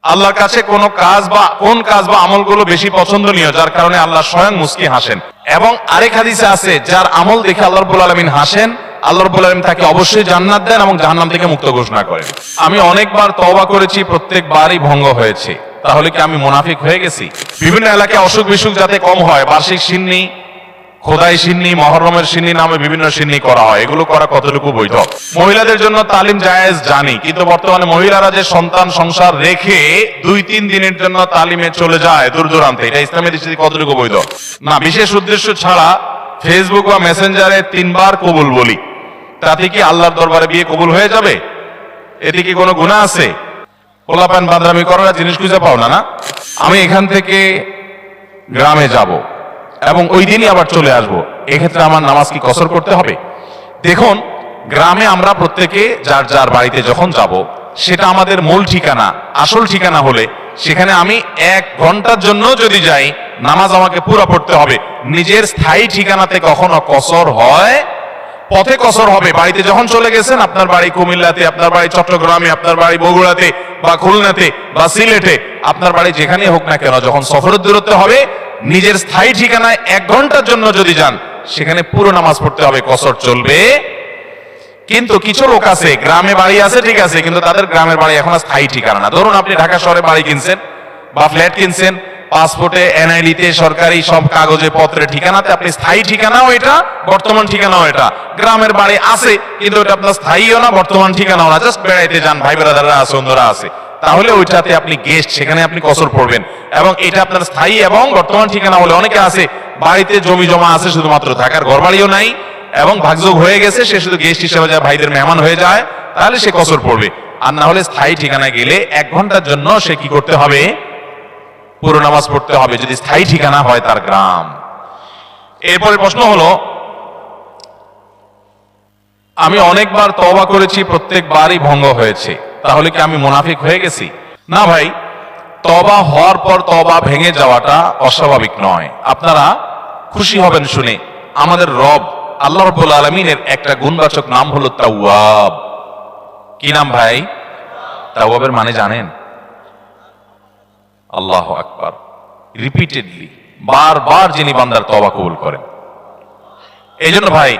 আল্লাহর কাছে কোন কাজ বা আমলগুলো বেশি পছন্দনীয়, যার কারণে আল্লাহ স্বয়ং মুস্কি হাসেন। এবং আরেক হাদিসে আছে, যার আমল দেখে আল্লাহ রাব্বুল আলামিন হাসেন, আল্লাহ রাব্বুল আলামিন তাকে অবশ্যই জান্নাত দেন এবং জাহান্নাম থেকে মুক্ত ঘোষণা করেন। আমি অনেকবার তওবা করেছি, প্রত্যেকবারই ভঙ্গ হয়েছে। তাহলে কি আমি মুনাফিক হয়ে গেছি? বিভিন্ন এলাকায় অসুখ বিসুখ যাতে কম হয়, বার্ষিক সিন্নি, খোদাই সিন্নি, মহরমের সিন্নি নামে বিভিন্ন সিন্নি করা হয়। এগুলো করা কতটুকু বৈধ? মহিলাদের জন্য তালিম জায়েজ জানি, কিন্তু বর্তমানে মহিলারা যে সন্তান সংসার রেখে 2-3 দিনের জন্য তালিমে চলে যায় দূর দূরান্তে, এটা ইসলামের দৃষ্টিতে কতটুকু বৈধ? না, বিশেষ উদ্দেশ্য ছাড়া ফেসবুক বা মেসেঞ্জারে 3 বার কবুল বলি, তাতে কি আল্লাহর দরবারে বিয়ে কবুল হয়ে যাবে? এতে কি কোনো গুনাহ আছে? পোলাপান বাদরামি করার জিনিস খুঁজে পাও না। না, আমি এখান থেকে গ্রামে যাব এবং ওই দিনই আবার চলে আসব, এক্ষেত্রে আমার নামাজ কি কসর করতে হবে? দেখুন, গ্রামে আমরা প্রত্যেকে যার যার বাড়িতে যখন যাব, সেটা আমাদের মূল ঠিকানা, আসল ঠিকানা হলে সেখানে আমি 1 ঘন্টার জন্য যদি যাই, নামাজ আমাকে পুরো পড়তে হবে। নিজের স্থায়ী ঠিকানাতে কখনো কসর হয়? পথে কসর হবে। বাড়িতে যখন চলে গেছেন, আপনার বাড়ি কুমিল্লাতে, আপনার বাড়ি চট্টগ্রামে, আপনার বাড়ি বগুড়াতে বা খুলনাতে বা সিলেটে, আপনার বাড়ি যেখানে হোক না কেন, যখন সফরের দূরত্ব হবে, নিজের স্থায়ী ঠিকানায় 1 ঘন্টার জন্য যদি যান, সেখানে পুরো নামাজ পড়তে হবে, কসর চলবে। কিন্তু কিছু লোক আছে, গ্রামে বাড়ি আছে ঠিক আছে, কিন্তু তাদের গ্রামের বাড়ি এখন স্থায়ী ঠিকানা না। ধরুন আপনি ঢাকা শহরে বাড়ি কিনছেন বা ফ্ল্যাট কিনছেন, পাসপোর্টে, এনআইডিতে, সরকারি সব কাগজে পত্রে ঠিকানাতে আপনি স্থায়ী ঠিকানাও এটা, বর্তমান ঠিকানাও এটা। গ্রামের বাড়ি আছে, কিন্তু ওটা আপনার স্থায়ীও না, বর্তমান ঠিকানাও না, জাস্ট বেড়াইতে যান, ভাই ব্রাদাররা আছে, অন্যরা আছে, তাহলে ওইটাতে আপনি গেস্ট, সেখানে আপনি কসর পড়বেন। এবং এটা আপনার স্থায়ী এবং বর্তমান ঠিকানা হলে, অনেকে আছে বাড়িতে জমি জমা আছে, শুধুমাত্র থাকার ঘর বাড়িও নাই এবং ভাগযোগ হয়ে গেছে, সে শুধু গেস্ট হিসেবে যায়, ভাইদের মেহমান হয়ে যায়, তাহলে সে কসর পড়বে। আর না হলে স্থায়ী ঠিকানায় গেলে 1 ঘন্টার জন্য সে কি করতে হবে? পুরো নামাজ পড়তে হবে, যদি স্থায়ী ঠিকানা হয় তার গ্রাম। এরপরে প্রশ্ন হলো, আমি অনেকবার তওবা করেছি, প্রত্যেকবারই ভঙ্গ হয়েছে, তাহলে কি আমি মুনাফিক হয়ে গেছি? না ভাই, তওবা হওয়ার পর তওবা ভেঙে যাওয়াটা অস্বাভাবিক নয়। আপনারা খুশি হবেন শুনে, আমাদের রব আল্লাহ রাব্বুল আলামিনের একটা গুণবাচক নাম হলো তাওয়াব। কি নাম ভাই? তাওয়াবের মানে জানেন? আল্লাহু আকবার। রিপিটেডলি, বারবার যিনি বান্দার তওবা কবুল করেন। এই জন্য ভাই,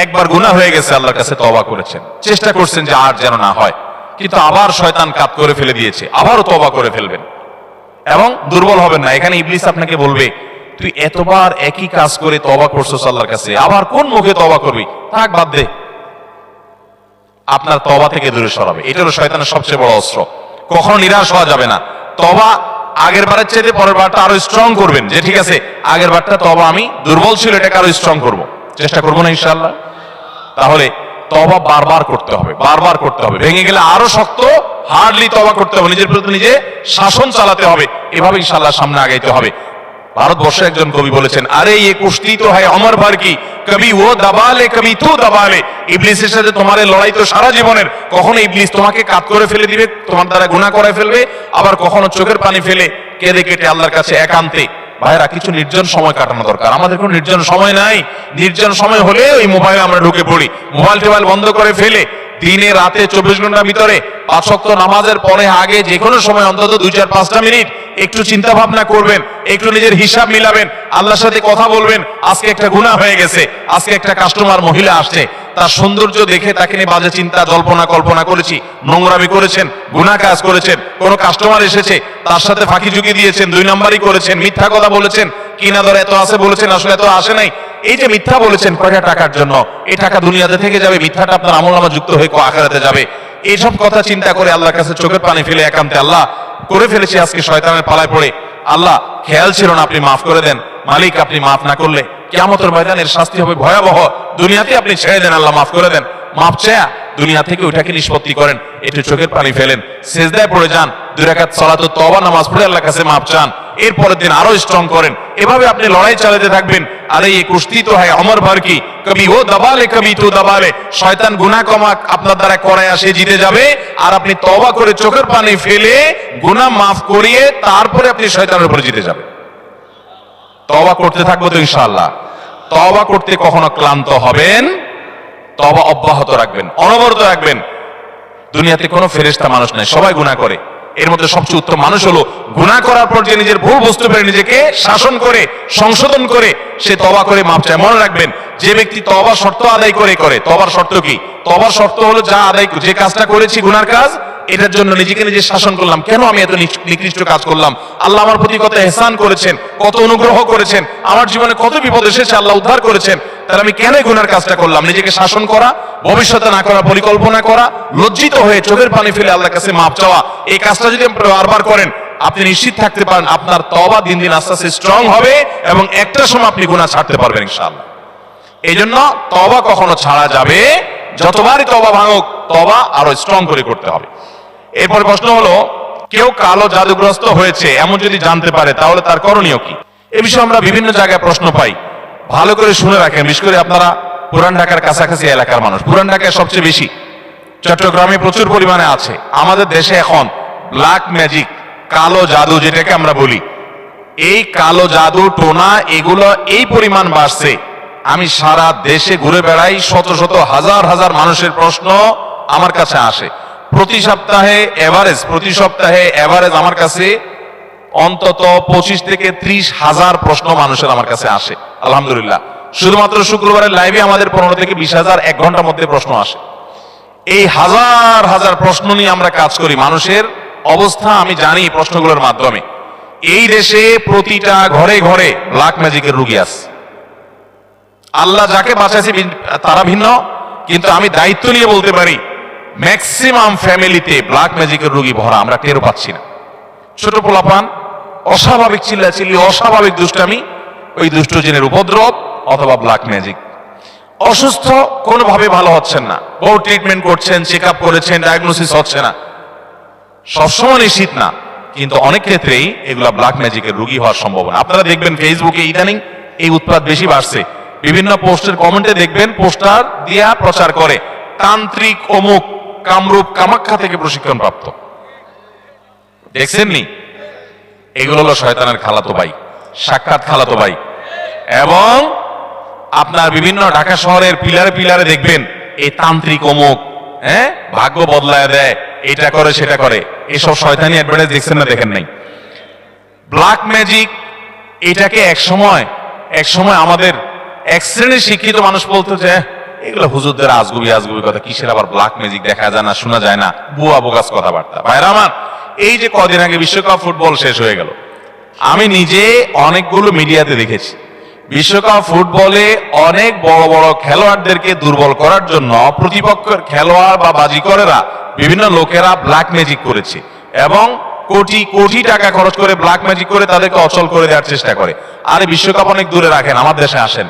একবার গুনাহ হয়ে গেছে, আল্লাহর কাছে তওবা করেছেন, চেষ্টা করছেন যে আর যেন না হয়, কিন্তু আবার শয়তান কাত করে ফেলে দিয়েছে, আবারও তওবা করে ফেলবেন এবং দুর্বল হবেন না। এখানে ইবলিস আপনাকে বলবে, তুই এতবার একই কাজ করে তওবা করছস আল্লাহর কাছে, আবার কোন মুখে তওবা করবি? থাক, বাদ দে। আপনার তওবা থেকে দূরে সরাবে। এটা হলো শয়তানের সবচেয়ে বড় অস্ত্র। কখনো নিরাশ হওয়া যাবে না। তওবা আগের বারের চেয়ে পরের বারটা আরো স্ট্রং করবেন, যে ঠিক আছে আগের বারটা তওবা আমি দুর্বল ছিল, এটাকে আরো স্ট্রং করব, চেষ্টা করবো না ইনশাআল্লাহ। তাহলে তওবা বারবার করতে হবে, বারবার করতে হবে। ভেঙে গেলে আরো শক্ত, হার্ডলি তওবা করতে হবে, নিজের প্রতি নিজে শাসন চালাতে হবে, এভাবে ইনশাআল্লাহ সামনে আগাইতে হবে। ভারতবর্ষে একজন কবি বলেছেন, আরে ये कुश्ती तो है अमर भर की, कभी वो दबा ले कभी तू दबा ले। ইবলিসের সাথে তোমার লড়াই তো সারা জীবনের। কখনো ইবলিস তোমাকে কাত করে ফেলে দিবে, তোমার দ্বারা গুনাহ করে ফেলবে, আবার কখনো চোখের পানি ফেলে কেঁদে কেটে আল্লাহর কাছে একান্তে। ভাইরা, কিছু নির্জন সময় কাটানো দরকার। আমাদের কোনো নির্জন সময় নাই। নির্জন সময় হলে ওই মোবাইলে আমরা ঢুকে পড়ি, মোবাইল টোবাইল বন্ধ করে ফেলে দিনে রাতে 24 ঘন্টার ভিতরে 5 ওয়াক্ত নামাজের পরে আগে যে কোনো সময় অন্তত 2-4-5টা মিনিট একটু চিন্তা ভাবনা করবেন, একটু নিজের হিসাব মিলাবেন, আল্লাহর সাথে কথা বলবেন। আজকে একটা গুনাহ হয়ে গেছে, আজকে একটা কাস্টমার মহিলা আসছে, তার সৌন্দর্য দেখে তাকে নিয়ে বাজে চিন্তা জল্পনা কল্পনা করেছি, নোংরামি করেছেন, গুনাহ কাজ করেছেন। কোন কাস্টমার এসেছে, তার সাথে ফাঁকি ঝুঁকি দিয়েছেন, 2 নাম্বারই করেছেন, মিথ্যা কথা বলেছেন, কিনা দর এত আছে বলেছেন, আসলে এত আসে নাই। এই যে মিথ্যা বলেছেন কয়টা টাকার জন্য, এই টাকা দুনিয়াতে থেকে যাবে, মিথ্যাটা আপনার আমলনামা যুক্ত হয়ে আখিরাতে যাবে। এইসব কথা চিন্তা করে আল্লাহর কাছে চোখের পানি ফেলে একান্তে, আল্লাহ করে ফেলেছি আজকে শয়তানের পালায় পড়ে, আল্লাহ খেয়াল ছিল না, আপনি মাফ করে দেন। মালিক, আপনি মাফ না করলে কিয়ামতের ময়দানের শাস্তি হবে ভয়াবহ। দুনিয়াতে আপনি ছেড়ে দেন, আল্লাহ মাফ করে দেন। মাফ চায়া দুনিয়া থেকে ওইটাকে নিষ্পত্তি করেন, একটু চোখের পানি ফেলেন, সিজদায় পড়ে যান, 2 রাকাত সালাতুত তওবা নামাজ পড়ে আল্লাহর কাছে মাফ চান, এরপরের দিন আরো স্ট্রং করেন। এভাবে আপনি লড়াই চালাতে থাকবেন। আরে ये कुश्ती तो है अमर भर की, कभी वो दबा ले कभी तू दबा ले। শয়তান গুনাহ কমা আপনার দ্বারা করায় আসে জিতে যাবে, আর আপনি তওবা করে চোখের পানি ফেলে গুনাহ মাফ করিয়ে তারপরে আপনি শয়তানের উপরে জিতে যাবেন। তওবা করতে থাকবো তো ইনশাআল্লাহ। তওবা করতে কখনো ক্লান্ত হবেন, তওবা অব্যাহত রাখবেন, অনবরত রাখবেন। দুনিয়াতে কোনো ফেরেশতা মানুষ নাই, সবাই গুনাহ করে। এর মধ্যে সবচেয়ে উত্তম মানুষ হলো গুনাহ করার পর যে নিজের ভুল বুঝতে পারে নিজেকে শাসন করে সংশোধন করে সে তওবা করে মাপ চায়। মনে রাখবেন, যে ব্যক্তি তওবার শর্ত আদায় করে তওবার শর্ত কি? তওবার শর্ত হলো যা আদায়, যে কাজটা করেছি গুনার কাজ, এটার জন্য নিজেকে নিজে শাসন করলাম, কেন আমি এত নিকৃষ্ট কাজ করলাম, আল্লাহ আমার প্রতি কত ইহসান করেছেন, কত অনুগ্রহ করেছেন, আমার জীবনে কত বিপদ এসেছে আল্লাহ উদ্ধার করেছেন, তাহলে আমি কেন গুনার কাজটা করলাম? নিজেকে শাসন করা, ভবিষ্যতে না করার পরিকল্পনা করা, লজ্জিত হয়ে চোখের পানি ফেলে আল্লাহর কাছে মাপ চাওয়া, এই কাজটা যদি বারবার করেন আপনি নিশ্চিত থাকতে পারেন আপনার তওবা দিন দিন আস্তে আস্তে স্ট্রং হবে এবং একটা সময় আপনি গুনাহ ছাড়তে পারবেন ইনশাআল্লাহ। এই জন্য তওবা কখনো ছাড়া যাবে, যতবারই তওবা ভাঙুক তওবা আরো স্ট্রং করে করতে হবে। এরপর প্রশ্ন হলো, কেউ কালো জাদুগ্রস্ত হয়েছে এমন যদি জানতে পারে তাহলে তার করণীয় কি? এ বিষয়ে আমরা বিভিন্ন জায়গায় প্রশ্ন পাই, ভালো করে শুনে রাখেন। বিশেষ করে আপনারা পুরান ঢাকার কাছাকাছি এলাকার মানুষ, পুরান ঢাকায় সবচেয়ে বেশি, চট্টগ্রামে প্রচুর পরিমাণে আছে। আমাদের দেশে এখন ব্ল্যাক ম্যাজিক, কালো জাদু যেটাকে আমরা বলি, এই কালো জাদু টোনা এগুলো এই পরিমাণ বাড়ছে, আমি সারা দেশে ঘুরে বেড়াই, শত শত হাজার হাজার মানুষের প্রশ্ন আমার কাছে আসে। প্রতি সপ্তাহে এভারেজ আমার কাছে অন্তত 25 থেকে 30 হাজার প্রশ্ন মানুষের আমার কাছে আসে আলহামদুলিল্লাহ। শুধুমাত্র শুক্রবারের লাইভে আমাদের 15 থেকে 20 হাজার এক ঘন্টার মধ্যে প্রশ্ন আসে। এই হাজার হাজার প্রশ্ন নিয়ে আমরা কাজ করি। মানুষের অবস্থা আমি জানি প্রশ্নগুলোর মাধ্যমে। এই দেশে প্রতিটা ঘরে ঘরে ব্ল্যাক ম্যাজিকের রোগী আছে। আল্লাহ যাকে বাঁচাইছে তারা ভিন্ন, কিন্তু আমি দায়িত্ব নিয়ে বলতে পারি ম্যাক্সিমাম ফ্যামিলিতে ব্ল্যাক ম্যাজিকের রোগী ভরা, আমরা টেরও পাচ্ছি না। ছোট পোলাপান অস্বাভাবিক চিল্লাচিল্লি, অস্বাভাবিক দুষ্টামি, ওই দুষ্ট জিনের উপদ্রব অথবা ব্ল্যাক ম্যাজিক। অসুস্থ, কোনোভাবে ভালো হচ্ছেন না, বহু ট্রিটমেন্ট করছেন, চেক আপ করেছেন, ডায়াগনোসিস হচ্ছে না। সবসময় নিশ্চিত না, কিন্তু অনেক ক্ষেত্রেই এগুলা ব্ল্যাক ম্যাজিকের রোগী হওয়ার সম্ভাবনা। আপনারা দেখবেন ফেসবুকে ইদানিং এই উৎপাত বেশি বাড়ছে। বিভিন্ন পোস্টের কমেন্টে দেখবেন পোস্টার দিয়া প্রচার করে তান্ত্রিক অমুক কামরূপ কামাখ্যা থেকে প্রশিক্ষণ প্রাপ্ত। দেখছেননি? এগুলো হলো শয়তানের খালাতো ভাই, সাক্ষাৎ খালাতো ভাই। এবং আপনার বিভিন্ন ঢাকা শহরের পিলারে পিলারে দেখবেন এই তান্ত্রিক অমুক, ভাগ্য বদলায় দেয়, এটা করে সেটা করে, এসব শয়তানি অ্যাডভার্টাইজ দেখছেন না? দেখেন নাই? ব্ল্যাক ম্যাজিক এটাকে এক সময় আমাদের এক শ্রেণীর শিক্ষিত মানুষ বলতো যে এগুলো হুজুরদের আজগুবি কথা, কিসের আবার ব্ল্যাক ম্যাজিক, দেখা যায় না, শোনা যায় না, বুয়া বোগাস কথাবার্তা। ভাইরা আমার, এই যে কদিন আগে বিশ্বকাপ ফুটবল শেষ হয়ে গেল, আমি নিজে অনেকগুলো মিডিয়াতে দেখেছি বিশ্বকাপ ফুটবলে অনেক বড় বড় খেলোয়াড়দেরকে দুর্বল করার জন্য প্রতিপক্ষের খেলোয়াড় বা বাজিকরেরা, বিভিন্ন লোকেরা ব্ল্যাক ম্যাজিক করেছে এবং কোটি কোটি টাকা খরচ করে ব্ল্যাক ম্যাজিক করে তাদেরকে অচল করে দেওয়ার চেষ্টা করে। আরে বিশ্বকাপ অনেক দূরে রাখেন, আমার দেশে আসেন।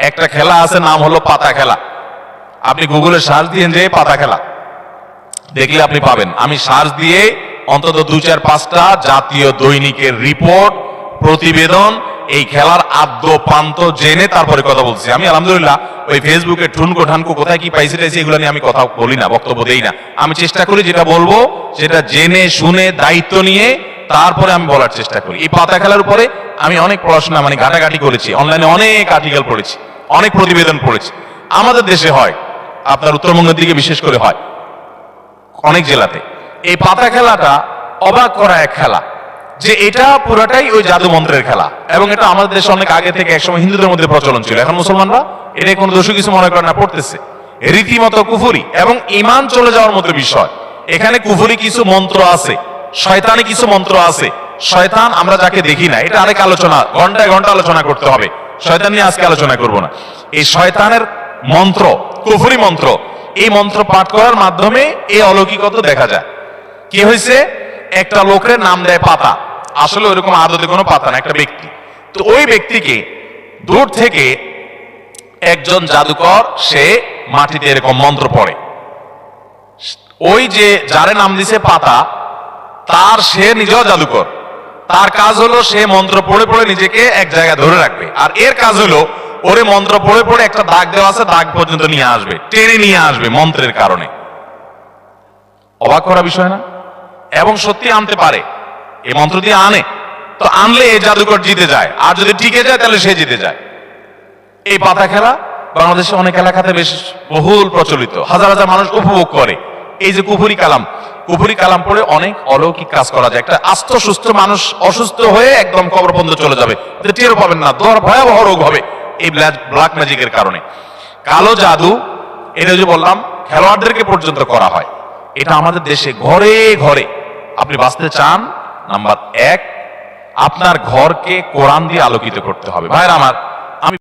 একটা খেলা আছে, নাম হলো পাতা খেলা। আপনি গুগলে সার্চ দিয়ে যে পাতা খেলা দেখলে আপনি পাবেন। আমি সার্চ দিয়ে অন্তত 2-4-5টা জাতীয় দৈনিকের রিপোর্ট, প্রতিবেদন, এই খেলার আদ্য প্রান্ত জেনে তারপরে কথা বলছি। আমি আলহামদুলিল্লাহ ওই ফেসবুকে ঠুনকো ঠানকো কোথায় কি পাইছি এগুলো নিয়ে আমি কথা বলি না, বক্তব্য দেই না। আমি চেষ্টা করি যেটা বলবো সেটা জেনে শুনে দায়িত্ব নিয়ে তারপরে আমি বলার চেষ্টা করি। এই পাতা খেলার উপরে আমি অনেক পড়াশোনা ঘাটাঘাটি করেছি, অনলাইনে অনেক আর্টিকেল পড়েছি, অনেক প্রতিবেদন পড়েছি। আমাদের দেশে হয়, আপনার উত্তরবঙ্গের দিকে বিশেষ করে হয়, অনেক জেলাতে। এই পাতা খেলাটা অবাক করা এক খেলা, যে এটা পুরাটাই ওই জাদু মন্ত্রের খেলা। এবং এটা আমাদের দেশে অনেক আগে থেকে একসময় হিন্দুদের মধ্যে প্রচলন ছিল। এখন মুসলমানরা এটা কোনো দোষী কিছু মনে করে না, পড়তেছে। রীতিমতো কুফরি এবং ঈমান চলে যাওয়ার মতো বিষয়। এখানে কুফরি কিছু মন্ত্র আছে, শয়তানি কিছু মন্ত্র আছে। শয়তান আমরা যাকে দেখি না, এটা আরেক আলোচনা, ঘন্টায় ঘন্টা আলোচনা করতে হবে, শয়তান নিয়ে আজকে আলোচনা করব না। এই শয়তানের মন্ত্র, কুফরি মন্ত্র, এই মন্ত্র পাঠ করার মাধ্যমে এই অলৌকিকতা দেখা যায়। কি হয়েছে, একটা লোকের নাম দেয় পাতা, আসলে ওইরকম আদতে কোনো পাতা না, একটা ব্যক্তি। তো ওই ব্যক্তিকে দূর থেকে একজন জাদুকর সে মাটিতে এরকম মন্ত্র পড়ে। ওই যে যারে নাম দিছে পাতা, তার সে নিজেও জাদুকর, তার কাজ হলো সে মন্ত্র পড়ে পড়ে নিজেকে এক জায়গায় ধরে রাখবে। আর এর কাজ হলো ওরে মন্ত্র পড়ে পড়ে একটা দাগ দেওয়া আছে, দাগ পর্যন্ত নিয়ে আসবে, টেনে নিয়ে আসবে মন্ত্রের কারণে। অবাক করা বিষয় না? এবং সত্যি আনতে পারে, এই মন্ত্র দিয়ে আনে। তো আনলে এই জাদুকর জিতে যায়, আর যদি টিকে যায় তাহলে সে জিতে যায়। এই পাতা খেলা বাংলাদেশে অনেক এলাকাতে বেশ বহুল প্রচলিত, হাজার হাজার মানুষ উপভোগ করে। এই যে কুফরি কালাম, কুফরি কালাম পড়ে অনেক অলৌকিক কাজ করা যায়। একটা আস্ত সুস্থ মানুষ অসুস্থ হয়ে একদম কবর পর্যন্ত চলে যাবে, টেরও পাবেন না, ভয়াবহ রোগ হবে এই ব্ল্যাক ম্যাজিকের কারণে। কালো জাদু, এটা যে বললাম খেলোয়াড়দেরকে পর্যন্ত করা হয়। এটা আমাদের দেশে ঘরে ঘরে। আপনি বাঁচতে চান, নাম্বার 1, আপনার ঘরকে কোরআন দিয়ে আলোকিত করতে হবে। ভাইরা আমার,